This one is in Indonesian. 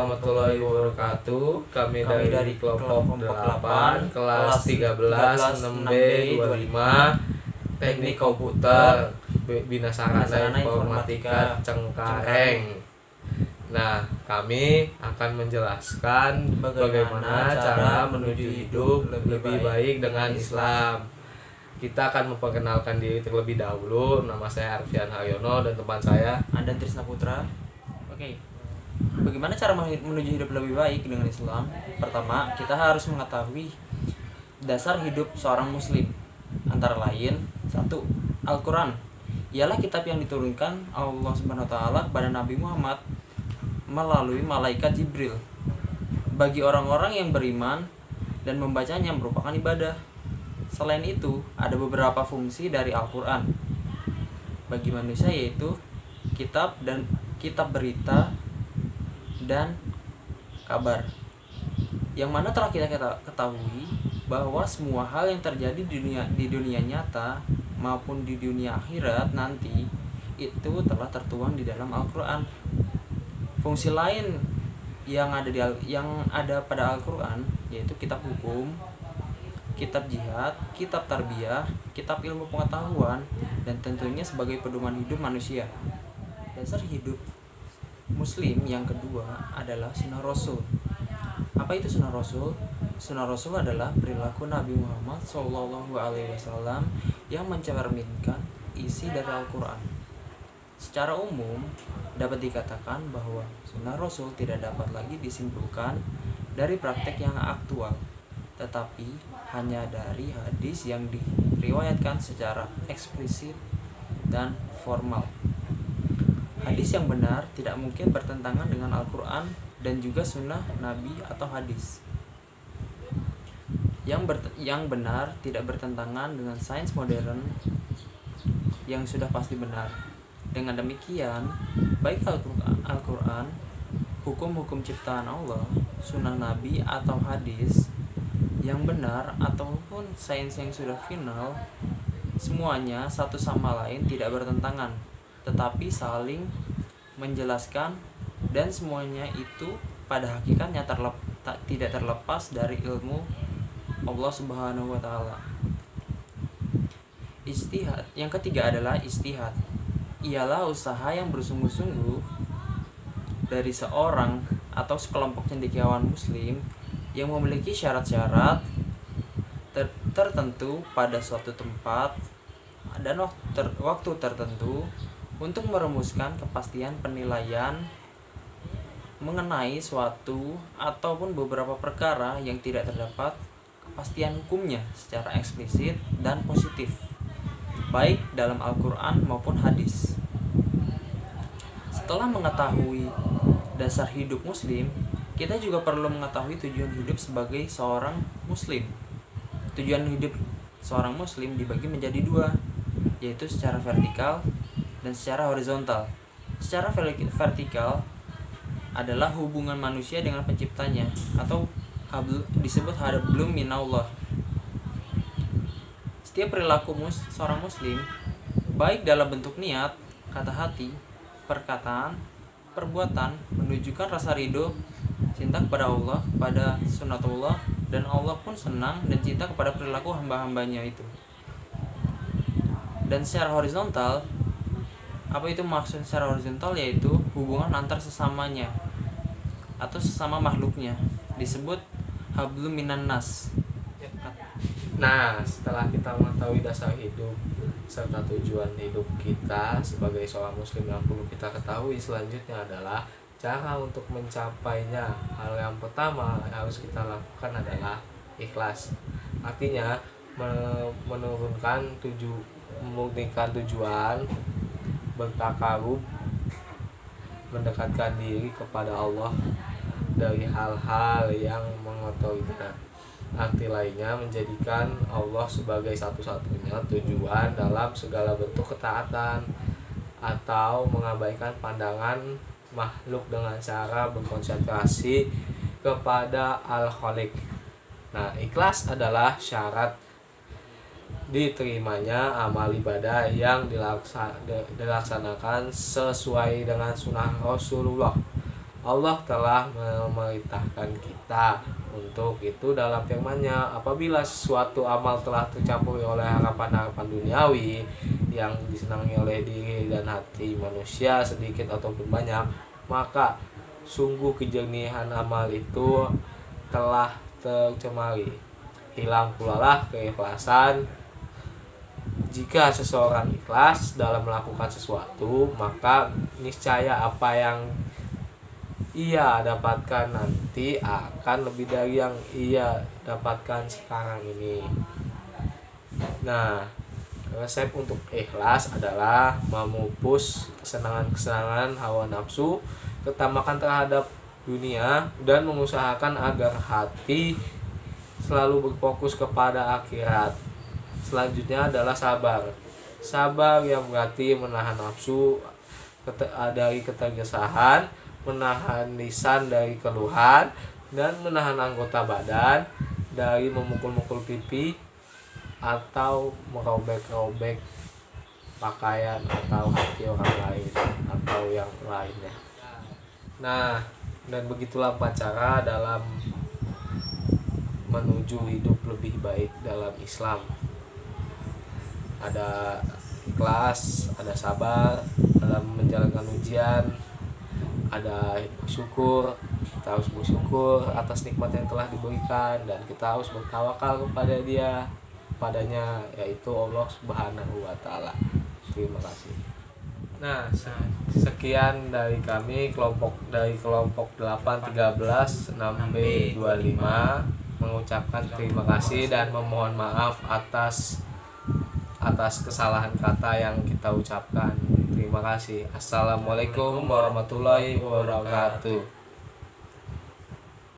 warahmatullahi wabarakatuh. Kami dari kelompok 8 kelas 13 6B 25 Teknik Komputer Bina Sarana Informatika Cengkareng. Nah, kami akan menjelaskan bagaimana cara menuju hidup lebih baik dengan Islam. Kita akan memperkenalkan diri terlebih dahulu. Nama saya Arfian Haryono dan teman saya Andan Trisna Putra. Oke. Bagaimana cara menuju hidup lebih baik dengan Islam? Pertama, kita harus mengetahui dasar hidup seorang muslim. Antara lain, 1. Al-Quran. Ialah kitab yang diturunkan Allah Subhanahu wa taala kepada Nabi Muhammad melalui malaikat Jibril. Bagi orang-orang yang beriman dan membacanya merupakan ibadah. Selain itu, ada beberapa fungsi dari Al-Quran bagi manusia, yaitu kitab berita dan kabar, yang mana telah kita ketahui bahwa semua hal yang terjadi di dunia nyata maupun di dunia akhirat nanti itu telah tertuang di dalam Al-Quran. Fungsi lain yang ada pada Al-Quran yaitu kitab hukum, kitab jihad, kitab tarbiyah, kitab ilmu pengetahuan, dan tentunya sebagai pedoman hidup manusia. Dasar hidup muslim yang kedua adalah sunnah rasul. Apa itu sunnah rasul? Sunnah rasul adalah perilaku Nabi Muhammad SAW yang mencerminkan isi dari Al-Quran. Secara umum dapat dikatakan bahwa sunnah rasul tidak dapat lagi disimpulkan dari praktek yang aktual, tetapi hanya dari hadis yang diriwayatkan secara eksplisit dan formal. Hadis yang benar tidak mungkin bertentangan dengan Al-Quran dan juga sunnah Nabi atau hadis. Yang benar tidak bertentangan dengan sains modern yang sudah pasti benar. Dengan demikian, baik Al-Quran, hukum-hukum ciptaan Allah, sunnah Nabi atau hadis yang benar ataupun sains yang sudah final, semuanya satu sama lain tidak bertentangan, tetapi saling menjelaskan, dan semuanya itu pada hakikatnya tidak terlepas dari ilmu Allah Subhanahu wa taala. Ijtihad. Yang ketiga adalah ijtihad. Ialah usaha yang bersungguh-sungguh dari seorang atau sekelompok cendekiawan muslim yang memiliki syarat-syarat tertentu pada suatu tempat dan waktu tertentu untuk merumuskan kepastian penilaian mengenai suatu ataupun beberapa perkara yang tidak terdapat kepastian hukumnya secara eksplisit dan positif, baik dalam Al-Quran maupun hadis. Setelah mengetahui dasar hidup muslim, kita juga perlu mengetahui tujuan hidup sebagai seorang muslim. Tujuan hidup seorang muslim dibagi menjadi dua, yaitu secara vertikal dan secara horizontal. Secara vertikal adalah hubungan manusia dengan penciptanya, atau disebut hablum minallah. Setiap perilaku seorang muslim, baik dalam bentuk niat, kata hati, perkataan, perbuatan, menunjukkan rasa ridho, cinta kepada Allah, pada sunnatullah, dan Allah pun senang dan cinta kepada perilaku hamba-hambanya itu. Dan secara horizontal, apa itu maksud secara horizontal? Yaitu hubungan antar sesamanya atau sesama makhluknya, disebut hablum minan nas. Nah, setelah kita mengetahui dasar hidup serta tujuan hidup kita sebagai seorang muslim yang perlu kita ketahui selanjutnya adalah cara untuk mencapainya. Hal yang pertama yang harus kita lakukan adalah ikhlas. Artinya memurnikan tujuan, bertakarub, mendekatkan diri kepada Allah dari hal-hal yang mengotorinya. Arti lainnya menjadikan Allah sebagai satu-satunya tujuan dalam segala bentuk ketaatan, atau mengabaikan pandangan makhluk dengan cara berkonsentrasi kepada Al-Khaliq. Nah, ikhlas adalah syarat diterimanya amal ibadah yang dilaksanakan sesuai dengan sunnah Rasulullah. Allah telah memerintahkan kita untuk itu dalam firman-Nya, apabila suatu amal telah tercampuri oleh harapan-harapan duniawi yang disenangi oleh diri dan hati manusia sedikit ataupun banyak, maka sungguh kejernihan amal itu telah tercemari. Hilang pula lah keikhlasan. Jika seseorang ikhlas dalam melakukan sesuatu, maka niscaya apa yang ia dapatkan nanti akan lebih dari yang ia dapatkan sekarang ini. Nah, resep untuk ikhlas adalah memupus kesenangan-kesenangan hawa nafsu, ketamakan terhadap dunia, dan mengusahakan agar hati selalu berfokus kepada akhirat. Selanjutnya adalah sabar. Sabar yang berarti menahan nafsu dari ketergesahan, menahan lisan dari keluhan, dan menahan anggota badan dari memukul-mukul pipi atau merobek-robek pakaian atau hati orang lain atau yang lainnya. Nah, dan begitulah 4 cara dalam menuju hidup lebih baik dalam Islam. Ada ikhlas, ada sabar dalam menjalankan ujian, ada syukur, kita harus bersyukur atas nikmat yang telah diberikan, dan kita harus bertawakal padanya, yaitu Allah Subhanahu wa Ta'ala. Terima kasih. Nah, sekian dari kami kelompok 813 6B25 mengucapkan terima kasih dan memohon maaf atas kesalahan kata yang kita ucapkan. Terima kasih. Assalamualaikum warahmatullahi wabarakatuh.